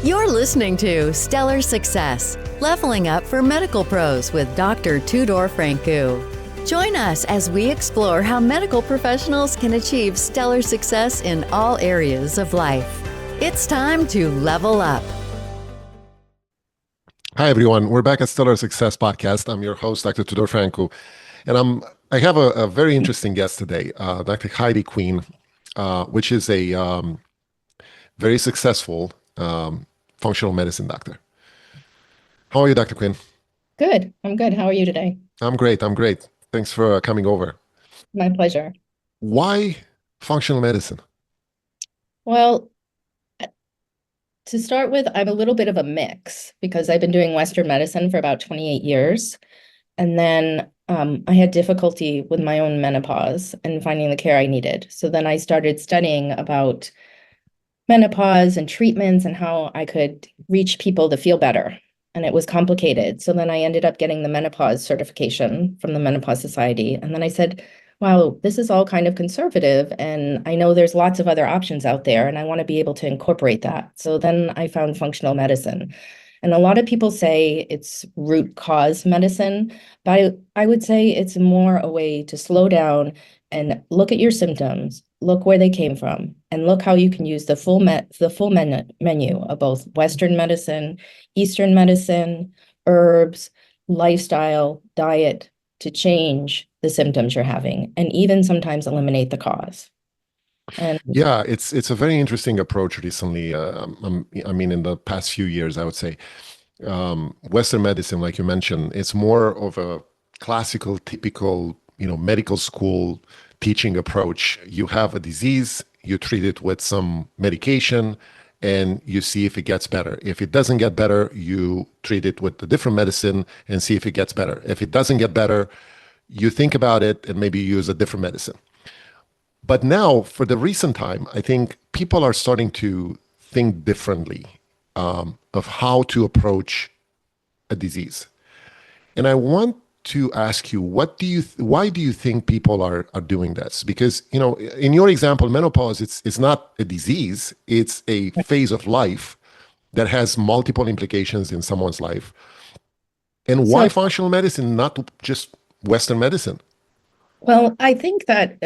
You're listening to Stellar Success, Leveling Up for Medical Pros with Dr. Tudor Francu. Join us as we explore how medical professionals can achieve stellar success in all areas of life. It's time to level up. Hi, everyone. We're back at Stellar Success Podcast. I'm your host, Dr. Tudor Francu, and I have a very interesting guest today, Dr. Heidi Queen, which is a very successful functional medicine doctor. How are you, Dr. Queen? Good. I'm good. How are you today? I'm great. I'm great. Thanks for coming over. My pleasure. Why functional medicine? Well, to start with, I'm a little bit of a mix because I've been doing Western medicine for about 28 years. And then I had difficulty with my own menopause and finding the care I needed. So then I started studying about menopause and treatments and how I could reach people to feel better. And it was complicated. So then I ended up getting the menopause certification from the Menopause Society. And then I said, wow, this is all kind of conservative. And I know there's lots of other options out there, and I want to be able to incorporate that. So then I found functional medicine. And a lot of people say it's root cause medicine, but I would say it's more a way to slow down and look at your symptoms, look where they came from, and look how you can use the full menu of both Western medicine, Eastern medicine, herbs, lifestyle, diet to change the symptoms you're having, and even sometimes eliminate the cause. And Yeah, it's a very interesting approach recently. I mean, in the past few years, I would say, Western medicine, like you mentioned, it's more of a classical, typical, medical school teaching approach. You have a disease, you treat it with some medication, and you see if it gets better. If it doesn't get better, you treat it with a different medicine and see if it gets better. If it doesn't get better, you think about it and maybe use a different medicine. But now, for the recent time, I think people are starting to think differently of how to approach a disease. And I want to ask you, why do you think people are doing this? Because, in your example, menopause, it's not a disease, it's a phase of life that has multiple implications in someone's life. And why so, functional medicine, not just Western medicine? well, I think that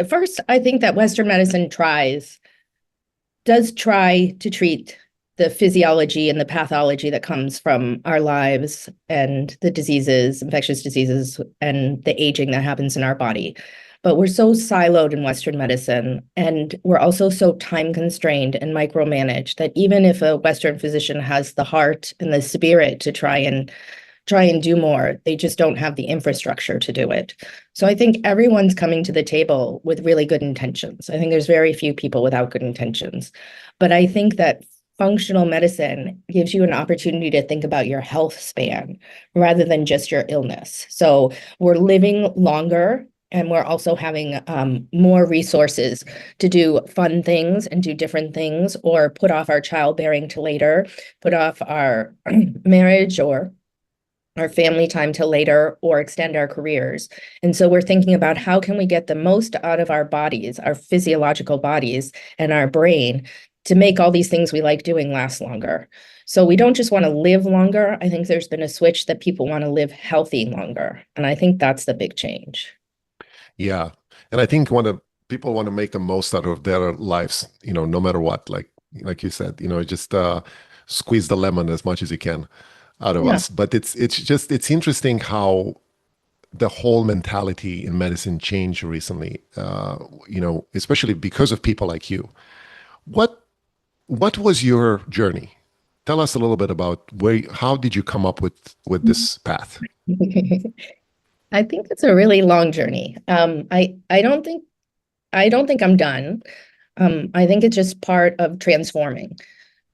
Western medicine does try to treat the physiology and the pathology that comes from our lives and the diseases, infectious diseases, and the aging that happens in our body. But we're so siloed in Western medicine, and we're also so time constrained and micromanaged that even if a Western physician has the heart and the spirit to try and do more, they just don't have the infrastructure to do it. So I think everyone's coming to the table with really good intentions. I think there's very few people without good intentions. But I think that functional medicine gives you an opportunity to think about your health span rather than just your illness. So we're living longer, and we're also having more resources to do fun things and do different things, or put off our childbearing to later, put off our marriage or our family time to later, or extend our careers. And so we're thinking about how can we get the most out of our bodies, our physiological bodies and our brain, to make all these things we like doing last longer. So we don't just want to live longer. I think there's been a switch that people want to live healthy longer. And I think that's the big change. Yeah. And I think people want to make the most out of their lives, no matter what, like you said, just squeeze the lemon as much as you can out of Yeah. us. But it's interesting how the whole mentality in medicine changed recently, especially because of people like you. What was your journey? Tell us a little bit about how did you come up with this path? I think it's a really long journey. I don't think I'm done. I think it's just part of transforming.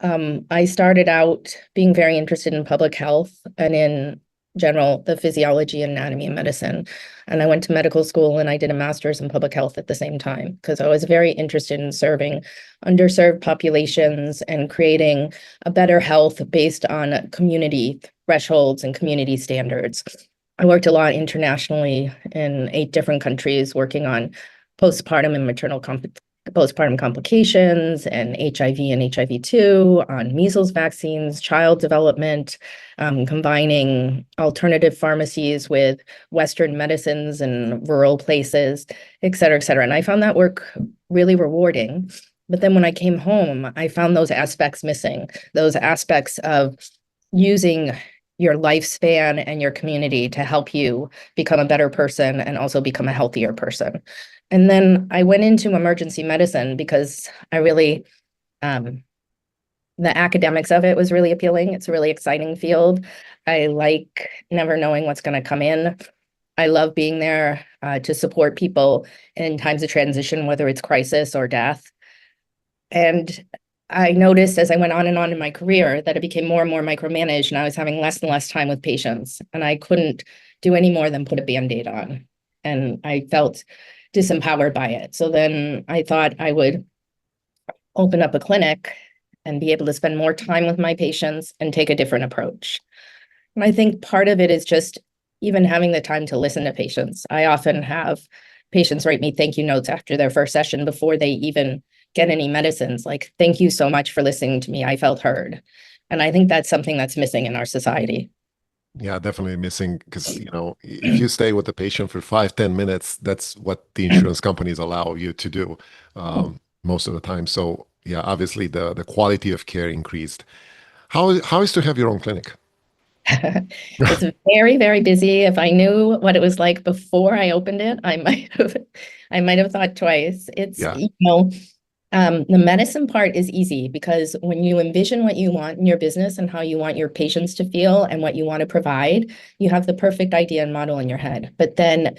I started out being very interested in public health and in general, the physiology and anatomy of medicine. And I went to medical school and I did a master's in public health at the same time because I was very interested in serving underserved populations and creating a better health based on community thresholds and community standards. I worked a lot internationally in 8 different countries working on postpartum and maternal postpartum complications and HIV and HIV-2, on measles vaccines, child development, combining alternative pharmacies with Western medicines in rural places, et cetera, et cetera. And I found that work really rewarding. But then when I came home, I found those aspects missing, those aspects of using your lifespan and your community to help you become a better person and also become a healthier person. And then I went into emergency medicine because I really, the academics of it was really appealing. It's a really exciting field. I like never knowing what's going to come in. I love being there to support people in times of transition, whether it's crisis or death. And I noticed as I went on and on in my career that it became more and more micromanaged, and I was having less and less time with patients, and I couldn't do any more than put a Band-Aid on. And I felt disempowered by it. So then I thought I would open up a clinic and be able to spend more time with my patients and take a different approach. And I think part of it is just even having the time to listen to patients. I often have patients write me thank you notes after their first session before they even get any medicines, like, thank you so much for listening to me. I felt heard. And I think that's something that's missing in our society. Yeah, definitely missing because, if you stay with the patient for 5, 10 minutes, that's what the insurance companies allow you to do most of the time. So yeah, obviously the quality of care increased. How is to have your own clinic? It's very, very busy. If I knew what it was like before I opened it, I might have thought twice. It's, Yeah. The medicine part is easy because when you envision what you want in your business and how you want your patients to feel and what you want to provide, you have the perfect idea and model in your head. But then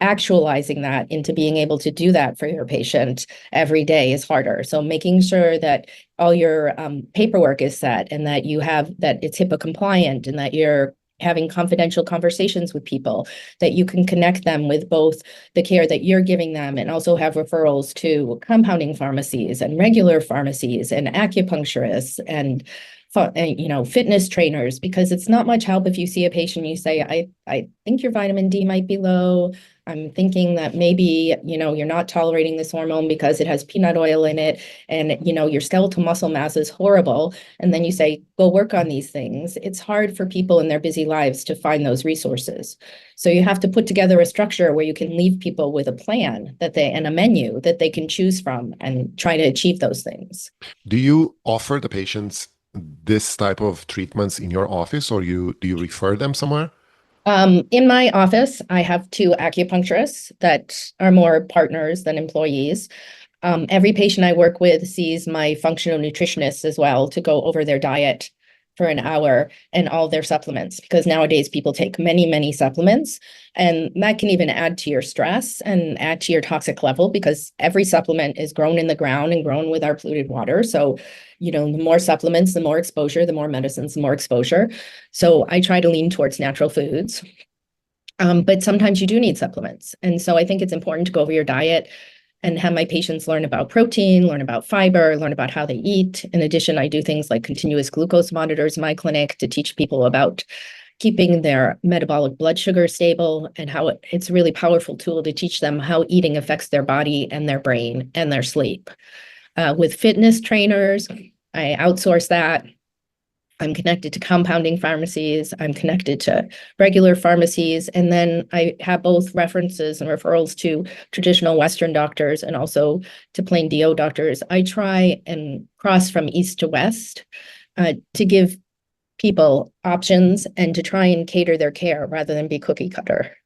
actualizing that into being able to do that for your patient every day is harder. So making sure that all your paperwork is set and that it's HIPAA compliant and that you're having confidential conversations with people, that you can connect them with both the care that you're giving them and also have referrals to compounding pharmacies and regular pharmacies and acupuncturists and fitness trainers, because it's not much help if you see a patient, you say, I think your vitamin D might be low. I'm thinking that maybe, you're not tolerating this hormone because it has peanut oil in it and, your skeletal muscle mass is horrible. And then you say, go work on these things. It's hard for people in their busy lives to find those resources. So you have to put together a structure where you can leave people with a plan and a menu that they can choose from and try to achieve those things. Do you offer the patients this type of treatments in your office, or do you refer them somewhere? In my office, I have 2 acupuncturists that are more partners than employees. Every patient I work with sees my functional nutritionist as well to go over their diet for an hour and all their supplements, because nowadays people take many, many supplements, and that can even add to your stress and add to your toxic level because every supplement is grown in the ground and grown with our polluted water. So, the more supplements, the more exposure, the more medicines, the more exposure. So I try to lean towards natural foods. But sometimes you do need supplements. And so I think it's important to go over your diet and have my patients learn about protein, learn about fiber, learn about how they eat. In addition, I do things like continuous glucose monitors in my clinic to teach people about keeping their metabolic blood sugar stable and how it's a really powerful tool to teach them how eating affects their body and their brain and their sleep. With fitness trainers, I outsource that. I'm connected to compounding pharmacies. I'm connected to regular pharmacies. And then I have both references and referrals to traditional Western doctors and also to plain DO doctors. I try and cross from east to west to give people options and to try and cater their care rather than be cookie cutter.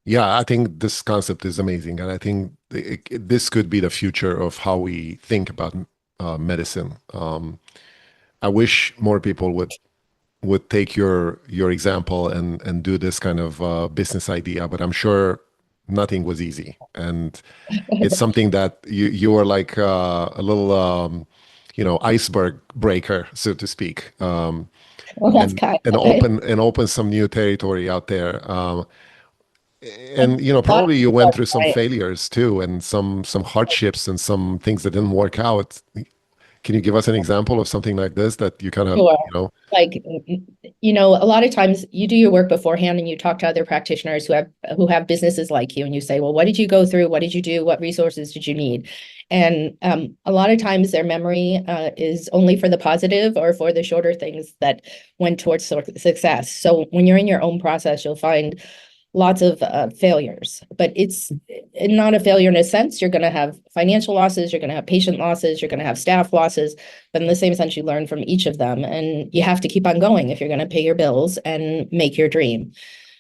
Yeah, I think this concept is amazing, and I think this could be the future of how we think about medicine. I wish more people would take your example and do this kind of business idea, but I'm sure nothing was easy, and it's something that you are like a little iceberg breaker, so to speak, Well, that's kind and of it. open some new territory out there. And A lot of probably you people went are through some trying. failures too, and some hardships and some things that didn't work out. Can you give us an example of something like this that you kind of, Sure. you know? Like, a lot of times you do your work beforehand and you talk to other practitioners who have businesses like you, and you say, well, what did you go through? What did you do? What resources did you need? And a lot of times their memory is only for the positive or for the shorter things that went towards success. So when you're in your own process, you'll find lots of failures, but it's not a failure in a sense. You're going to have financial losses, you're going to have patient losses, you're going to have staff losses, but in the same sense, you learn from each of them, and you have to keep on going if you're going to pay your bills and make your dream.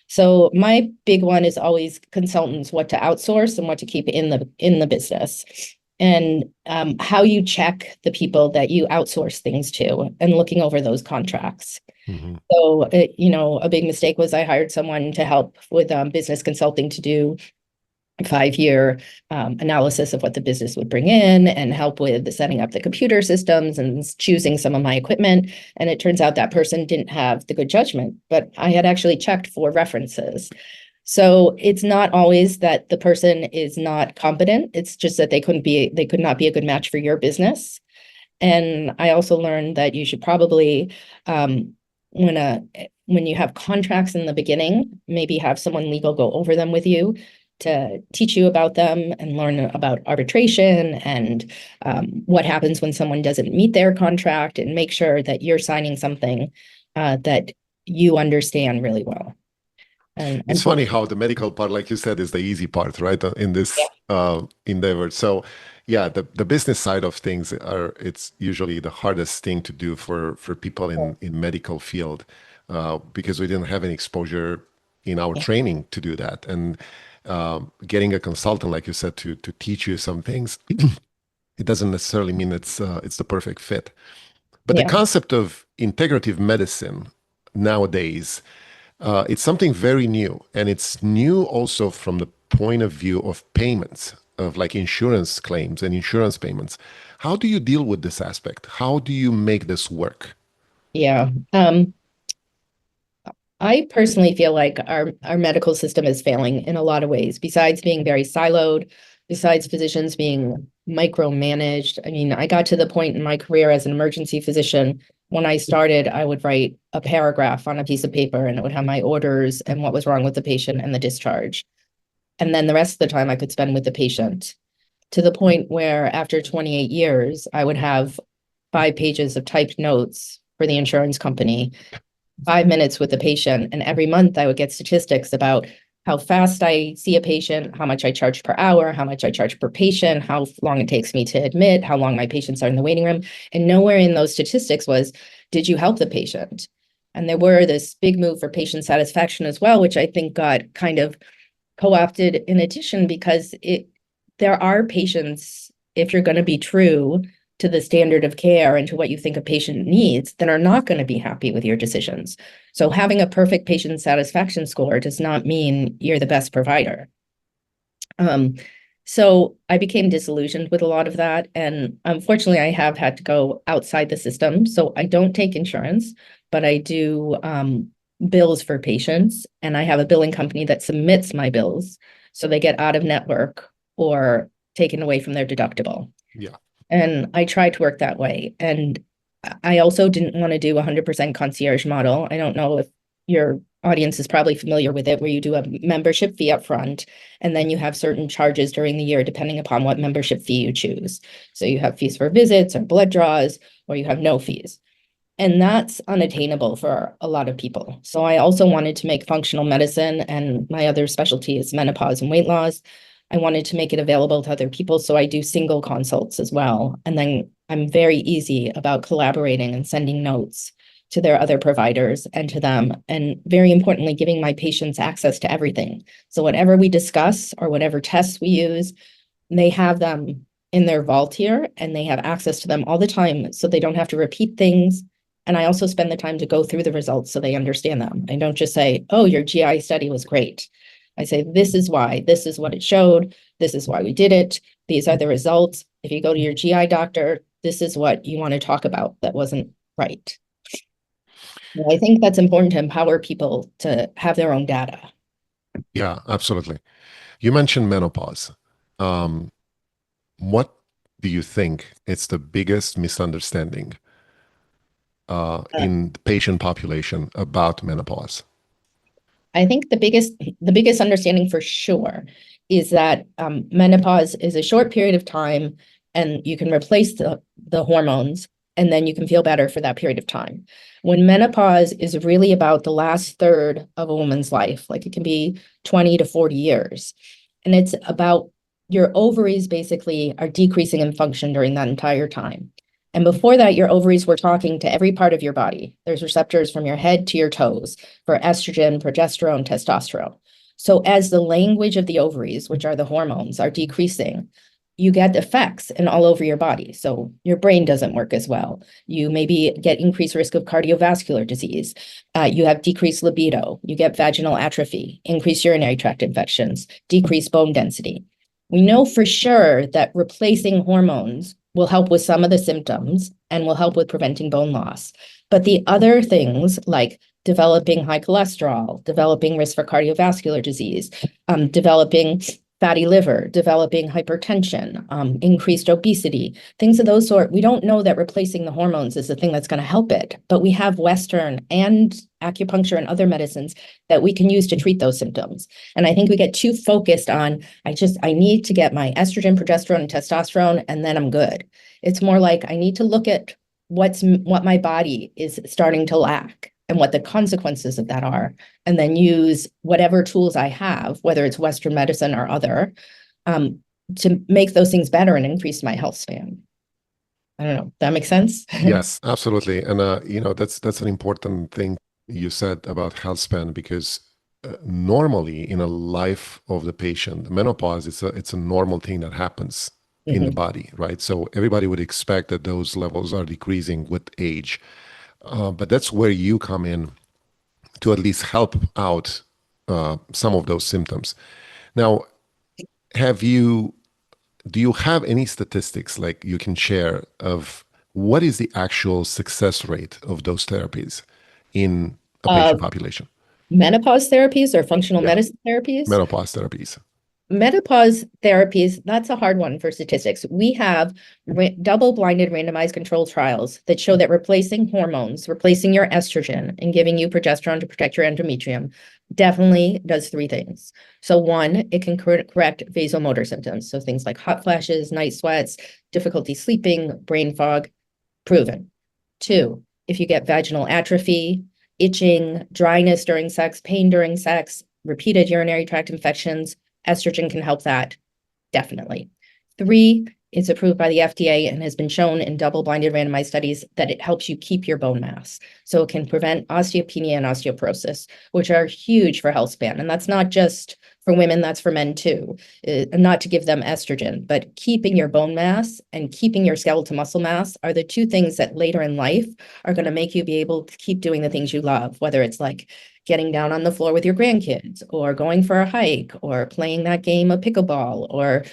So my big one is always consultants, what to outsource and what to keep in the business. And how you check the people that you outsource things to and looking over those contracts. Mm-hmm. So, a big mistake was I hired someone to help with business consulting to do a 5-year analysis of what the business would bring in and help with setting up the computer systems and choosing some of my equipment. And it turns out that person didn't have the good judgment, but I had actually checked for references. So it's not always that the person is not competent. It's just that they could not be a good match for your business. And I also learned that you should probably, when you have contracts in the beginning, maybe have someone legal go over them with you to teach you about them and learn about arbitration and what happens when someone doesn't meet their contract, and make sure that you're signing something that you understand really well. It's funny how the medical part, like you said, is the easy part, right? In this endeavor. So yeah, the business side of things it's usually the hardest thing to do for people in medical field, because we didn't have any exposure in our training to do that. And getting a consultant, like you said, to teach you some things, it doesn't necessarily mean it's the perfect fit. But the concept of integrative medicine nowadays, it's something very new, and it's new also from the point of view of payments, of like insurance claims and insurance payments. How do you deal with this aspect? How do you make this work? Yeah. I personally feel like our medical system is failing in a lot of ways, besides being very siloed, besides physicians being micromanaged. I mean, I got to the point in my career as an emergency physician. When I started, I would write a paragraph on a piece of paper, and it would have my orders and what was wrong with the patient and the discharge. And then the rest of the time I could spend with the patient, to the point where after 28 years, I would have 5 pages of typed notes for the insurance company, 5 minutes with the patient. And every month I would get statistics about how fast I see a patient, how much I charge per hour, how much I charge per patient, how long it takes me to admit, how long my patients are in the waiting room. And nowhere in those statistics was, did you help the patient? And there were this big move for patient satisfaction as well, which I think got kind of co-opted in addition, because there are patients, if you're going to be true to the standard of care and to what you think a patient needs, that are not going to be happy with your decisions. So having a perfect patient satisfaction score does not mean you're the best provider. So I became disillusioned with a lot of that. And unfortunately, I have had to go outside the system. So I don't take insurance, but I do bills for patients. And I have a billing company that submits my bills, so they get out of network or taken away from their deductible. Yeah. And I tried to work that way. And I also didn't want to do 100% concierge model. I don't know if your audience is probably familiar with it, where you do a membership fee up front, and then you have certain charges during the year, depending upon what membership fee you choose. So you have fees for visits or blood draws, or you have no fees. And that's unattainable for a lot of people. So I also wanted to make functional medicine, and my other specialty is menopause and weight loss. I wanted to make it available to other people. So I do single consults as well. And then I'm very easy about collaborating and sending notes to their other providers and to them. And very importantly, giving my patients access to everything. So whatever we discuss or whatever tests we use, they have them in their vault here, and they have access to them all the time, so they don't have to repeat things. And I also spend the time to go through the results so they understand them. I don't just say, oh, your GI study was great. I say, this is why, this is what it showed, this is why we did it, these are the results. If you go to your GI doctor, this is what you want to talk about that wasn't right. And I think that's important to empower people to have their own data. Yeah, absolutely. You mentioned menopause. What do you think it's the biggest misunderstanding in the patient population about menopause? I think the biggest understanding for sure is that menopause is a short period of time, and you can replace the hormones, and then you can feel better for that period of time. When menopause is really about the last third of a woman's life, like it can be 20 to 40 years, and it's about your ovaries basically are decreasing in function during that entire time. And before that, your ovaries were talking to every part of your body. There's receptors from your head to your toes for estrogen, progesterone, testosterone. So as the language of the ovaries, which are the hormones, are decreasing, you get effects in all over your body. So your brain doesn't work as well. You maybe get increased risk of cardiovascular disease. You have decreased libido. You get vaginal atrophy, increased urinary tract infections, decreased bone density. We know for sure that replacing hormones will help with some of the symptoms and will help with preventing bone loss. But the other things like developing high cholesterol, developing risk for cardiovascular disease, developing fatty liver, developing hypertension, increased obesity, things of those sort. We don't know that replacing the hormones is the thing that's going to help it, but we have Western and acupuncture and other medicines that we can use to treat those symptoms. And I think we get too focused on, I need to get my estrogen, progesterone, and testosterone, and then I'm good. It's more like I need to look at what my body is starting to lack and what the consequences of that are, and then use whatever tools I have, whether it's Western medicine or other, to make those things better and increase my health span. I don't know. That makes sense? Yes, absolutely. And that's an important thing you said about health span, because normally in a life of the patient, menopause, it's a normal thing that happens in the body, right? So everybody would expect that those levels are decreasing with age. But that's where you come in to at least help out some of those symptoms. Now, do you have any statistics like you can share of what is the actual success rate of those therapies in a patient population? Menopause therapies or functional Yeah. medicine therapies? Menopause therapies. Menopause therapies, that's a hard one for statistics. We have double-blinded randomized control trials that show that replacing hormones, replacing your estrogen, and giving you progesterone to protect your endometrium definitely does three things. So one, it can correct vasomotor symptoms. So things like hot flashes, night sweats, difficulty sleeping, brain fog, proven. Two, if you get vaginal atrophy, itching, dryness during sex, pain during sex, repeated urinary tract infections, estrogen can help that, definitely. Three, it's approved by the FDA and has been shown in double-blinded randomized studies that it helps you keep your bone mass. So it can prevent osteopenia and osteoporosis, which are huge for health span. And that's not just for women, that's for men too. Not to give them estrogen, but keeping your bone mass and keeping your skeletal muscle mass are the two things that later in life are going to make you be able to keep doing the things you love, whether it's like getting down on the floor with your grandkids or going for a hike or playing that game of pickleball or,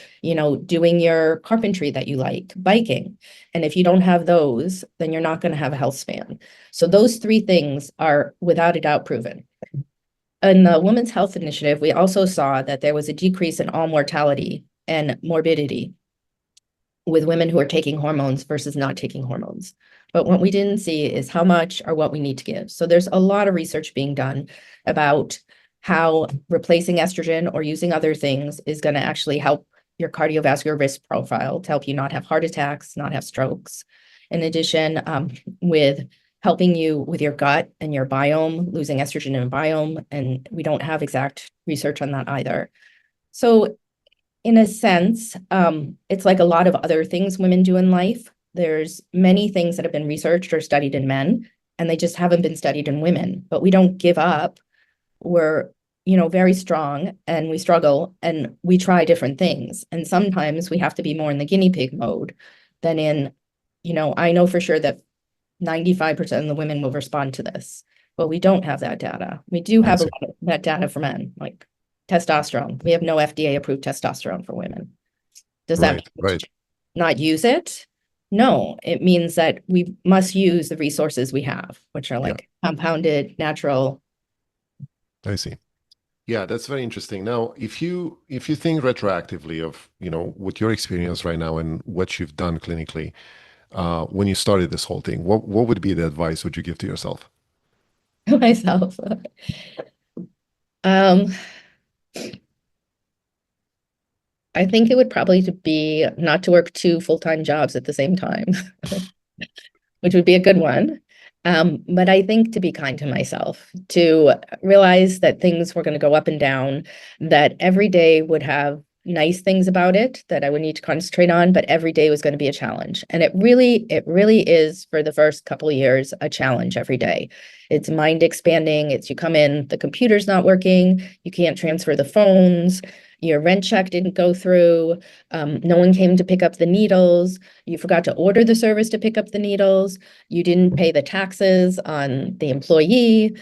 doing your carpentry that you like, biking. And if you don't have those, then you're not going to have a health span. So those three things are without a doubt proven. In the Women's Health Initiative, we also saw that there was a decrease in all mortality and morbidity with women who are taking hormones versus not taking hormones. But what we didn't see is how much or what we need to give. So there's a lot of research being done about how replacing estrogen or using other things is going to actually help your cardiovascular risk profile to help you not have heart attacks, not have strokes. In addition, with helping you with your gut and your biome, losing estrogen in biome, and we don't have exact research on that either. So in a sense, it's like a lot of other things women do in life. There's many things that have been researched or studied in men, and they just haven't been studied in women. But we don't give up. We're, very strong, and we struggle, and we try different things. And sometimes we have to be more in the guinea pig mode than in, I know for sure that 95% of the women will respond to this, but we don't have that data. We do have a lot of that data for men, like testosterone. We have no FDA approved testosterone for women. Does that mean we should not use it? No, it means that we must use the resources we have, which are like compounded, natural. I see. Yeah, that's very interesting. Now, if you think retroactively of, with your experience right now and what you've done clinically, when you started this whole thing, what would be the advice would you give to yourself? Myself. Um, I think it would probably to be not to work two full-time jobs at the same time, which would be a good one. But I think to be kind to myself, to realize that things were going to go up and down, that every day would have nice things about it that I would need to concentrate on, but every day was going to be a challenge. And it really is for the first couple of years, a challenge every day. It's mind expanding. It's you come in, the computer's not working, you can't transfer the phones, your rent check didn't go through, no one came to pick up the needles, you forgot to order the service to pick up the needles, you didn't pay the taxes on the employee,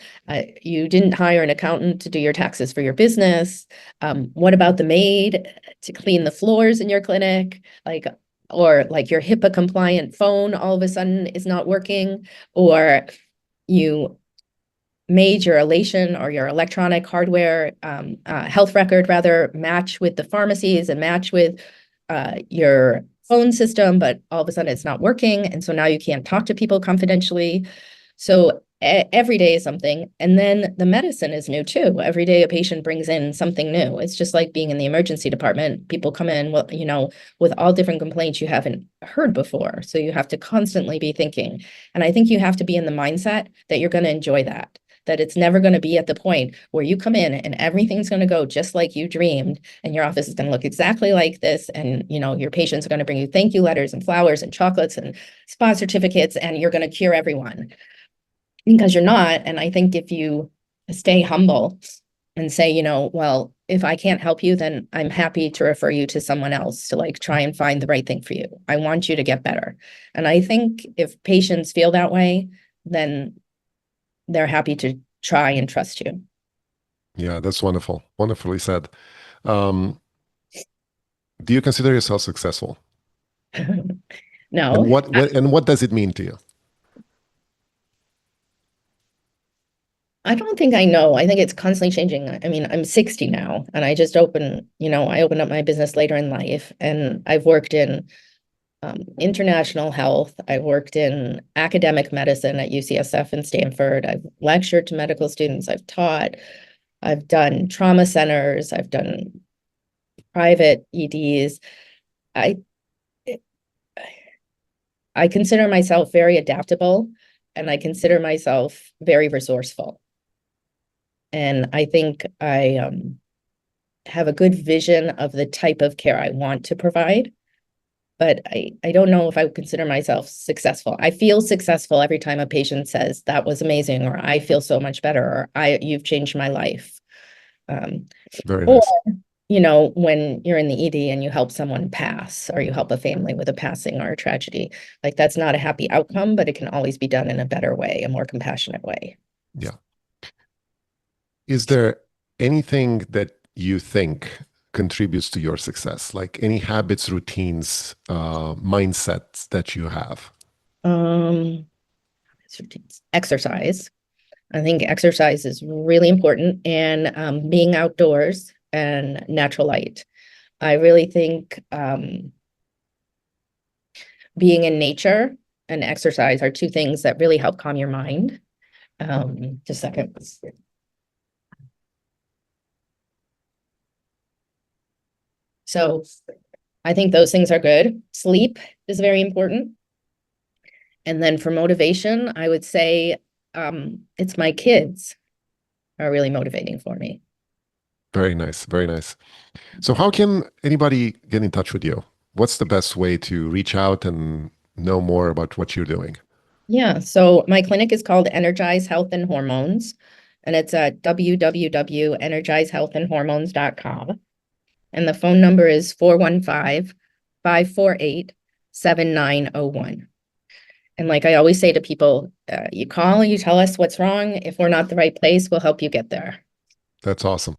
you didn't hire an accountant to do your taxes for your business. What about the maid to clean the floors in your clinic? Or like your HIPAA compliant phone all of a sudden is not working, or you made your elation or your electronic hardware health record rather match with the pharmacies and match with your phone system, but all of a sudden it's not working. And so now you can't talk to people confidentially. So every day is something. And then the medicine is new too. Every day a patient brings in something new. It's just like being in the emergency department. People come in, well, with all different complaints you haven't heard before. So you have to constantly be thinking. And I think you have to be in the mindset that you're going to enjoy that it's never going to be at the point where you come in and everything's going to go just like you dreamed and your office is going to look exactly like this, and your patients are going to bring you thank you letters and flowers and chocolates and spa certificates and you're going to cure everyone, because you're not. And I think if you stay humble and say, well, if I can't help you, then I'm happy to refer you to someone else to like try and find the right thing for you. I want you to get better. And I think if patients feel that way, then they're happy to try and trust you. Yeah, that's wonderful. Wonderfully said. Um, do you consider yourself successful? No, And what does it mean to you? I don't think I know. I think it's constantly changing. I mean, I'm 60 now and I just I opened up my business later in life, and I've worked in international health. I've worked in academic medicine at UCSF and Stanford. I've lectured to medical students. I've taught. I've done trauma centers. I've done private EDs. I I consider myself very adaptable, and I consider myself very resourceful. And I think I have a good vision of the type of care I want to provide. But I don't know if I would consider myself successful. I feel successful every time a patient says, that was amazing, or I feel so much better, or you've changed my life. Very Or, nice. when you're in the ED and you help someone pass, or you help a family with a passing or a tragedy, like that's not a happy outcome, but it can always be done in a better way, a more compassionate way. Yeah. Is there anything that you think contributes to your success? Like any habits, routines, mindsets that you have? Um, Exercise. I think exercise is really important, and being outdoors and natural light. I really think being in nature and exercise are two things that really help calm your mind. Just a second. So I think those things are good. Sleep is very important. And then for motivation, I would say it's my kids are really motivating for me. Very nice. Very nice. So how can anybody get in touch with you? What's the best way to reach out and know more about what you're doing? Yeah, so my clinic is called Energize Health and Hormones, and it's at www.energizehealthandhormones.com. And the phone number is 415-548-7901. And like I always say to people, you call, you tell us what's wrong. If we're not the right place, we'll help you get there. That's awesome.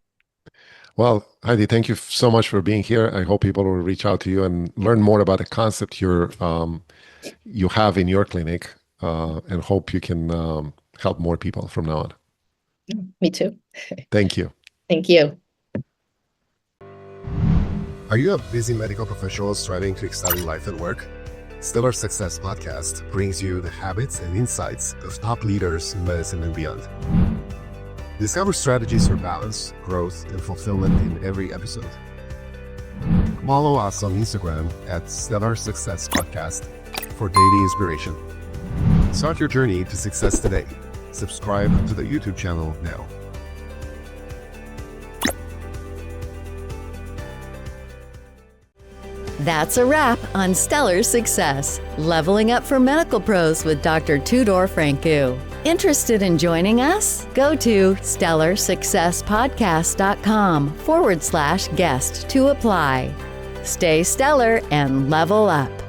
Well, Heidi, thank you so much for being here. I hope people will reach out to you and learn more about the concept you have in your clinic, and hope you can help more people from now on. Me too. Thank you. Thank you. Are you a busy medical professional striving to excel in life and work? Stellar Success Podcast brings you the habits and insights of top leaders in medicine and beyond. Discover strategies for balance, growth, and fulfillment in every episode. Follow us on Instagram at Stellar Success Podcast for daily inspiration. Start your journey to success today. Subscribe to the YouTube channel now. That's a wrap on Stellar Success, Leveling Up for Medical Pros with Dr. Tudor Francu. Interested in joining us? Go to stellarsuccesspodcast.com/guest to apply. Stay stellar and level up.